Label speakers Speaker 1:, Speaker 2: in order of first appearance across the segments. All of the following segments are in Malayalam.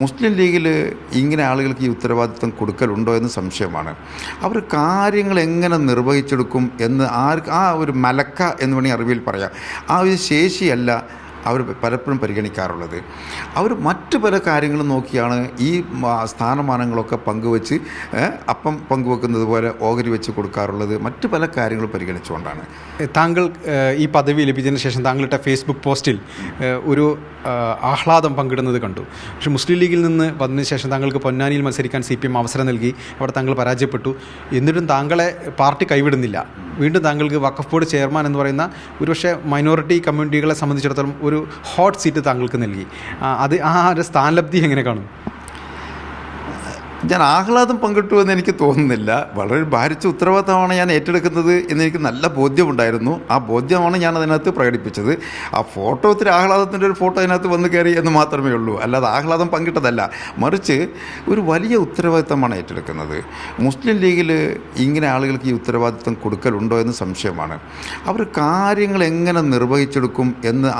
Speaker 1: മുസ്ലിം ലീഗിൽ ഇങ്ങനെ ആളുകൾക്ക് ഈ ഉത്തരവാദിത്വം കൊടുക്കലുണ്ടോ എന്ന് സംശയമാണ്. അവർ കാര്യങ്ങൾ എങ്ങനെ നിർവഹിച്ചെടുക്കും എന്ന് ആ ഒരു മലക്ക എന്ന് വേണമെങ്കിൽ അറിവിൽ പറയാം. ആ ഒരു ശേഷിയല്ല അവർ പലപ്പോഴും പരിഗണിക്കാറുള്ളത്. അവർ മറ്റു പല കാര്യങ്ങളും നോക്കിയാണ് ഈ സ്ഥാനമാനങ്ങളൊക്കെ പങ്കുവെച്ച് അപ്പം പങ്കുവെക്കുന്നത് പോലെ ഓഹരി വെച്ച് കൊടുക്കാറുള്ളത്. മറ്റു പല കാര്യങ്ങളും പരിഗണിച്ചുകൊണ്ടാണ്.
Speaker 2: താങ്കൾ ഈ പദവി ലഭിച്ചതിന് ശേഷം താങ്കളുടെ ഫേസ്ബുക്ക് പോസ്റ്റിൽ ഒരു ആഹ്ലാദം പങ്കിടുന്നത് കണ്ടു. പക്ഷേ മുസ്ലിം ലീഗിൽ നിന്ന് വന്നതിന് ശേഷം താങ്കൾക്ക് പൊന്നാനിയിൽ മത്സരിക്കാൻ CPM അവസരം നൽകി. അവിടെ താങ്കൾ പരാജയപ്പെട്ടു. എന്നിട്ടും താങ്കളെ പാർട്ടി കൈവിടുന്നില്ല. വീണ്ടും താങ്കൾക്ക് വഖഫ് ബോർഡ് ചെയർമാൻ എന്ന് പറയുന്ന ഒരുപക്ഷെ മൈനോറിറ്റി കമ്മ്യൂണിറ്റികളെ സംബന്ധിച്ചിടത്തോളം ഒരു ഹോട്ട് സീറ്റ് താങ്കൾക്ക് നൽകി. ആ ഒരു സ്ഥാനലബ്ധി എങ്ങനെ കാണും?
Speaker 1: ഞാൻ ആഹ്ലാദം പങ്കിട്ടു എന്ന് എനിക്ക് തോന്നുന്നില്ല. വളരെ ഭാരിച്ച ഉത്തരവാദിത്തമാണ് ഞാൻ ഏറ്റെടുക്കുന്നത് എന്നെനിക്ക് നല്ല ബോധ്യമുണ്ടായിരുന്നു. ആ ബോധ്യമാണ് ഞാൻ അതിനകത്ത് പ്രകടിപ്പിച്ചത്. ആ ഫോട്ടോ ഒത്തിരി ആഹ്ലാദത്തിൻ്റെ ഒരു ഫോട്ടോ അതിനകത്ത് വന്ന് കയറി എന്ന് മാത്രമേ ഉള്ളൂ. അല്ലാതെ ആഹ്ലാദം പങ്കിട്ടതല്ല. മറിച്ച് ഒരു വലിയ ഉത്തരവാദിത്തമാണ് ഏറ്റെടുക്കുന്നത്. മുസ്ലിം ലീഗിൽ ഇങ്ങനെ ആളുകൾക്ക് ഈ ഉത്തരവാദിത്തം കൊടുക്കലുണ്ടോ എന്ന് സംശയമാണ്. അവർ കാര്യങ്ങൾ എങ്ങനെ നിർവഹിച്ചെടുക്കും എന്ന്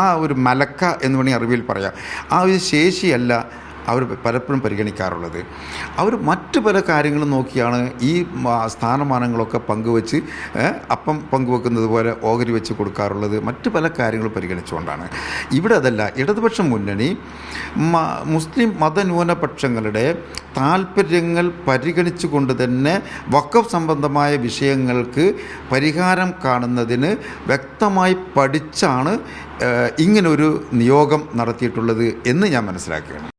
Speaker 1: ആ ഒരു മലക്ക എന്ന് വേണമെങ്കിൽ അറിവിൽ പറയാം. ആ ഒരു ശേഷിയല്ല അവർ പലപ്പോഴും പരിഗണിക്കാറുള്ളത്. അവർ മറ്റു പല കാര്യങ്ങളും നോക്കിയാണ് ഈ സ്ഥാനമാനങ്ങളൊക്കെ പങ്കുവെച്ച് അപ്പം പങ്കുവെക്കുന്നത് പോലെ ഓഹരി വെച്ച് കൊടുക്കാറുള്ളത്. മറ്റു പല കാര്യങ്ങളും പരിഗണിച്ചുകൊണ്ടാണ്. ഇവിടെ അതല്ല. ഇടതുപക്ഷ മുന്നണി മുസ്ലിം മതന്യൂനപക്ഷങ്ങളുടെ താല്പര്യങ്ങൾ പരിഗണിച്ചുകൊണ്ട് തന്നെ വഖഫ് സംബന്ധമായ വിഷയങ്ങൾക്ക് പരിഹാരം കാണുന്നതിന് വ്യക്തമായി പഠിച്ചാണ് ഇങ്ങനൊരു നിയോഗം നടത്തിയിട്ടുള്ളത് എന്ന് ഞാൻ മനസ്സിലാക്കുകയാണ്.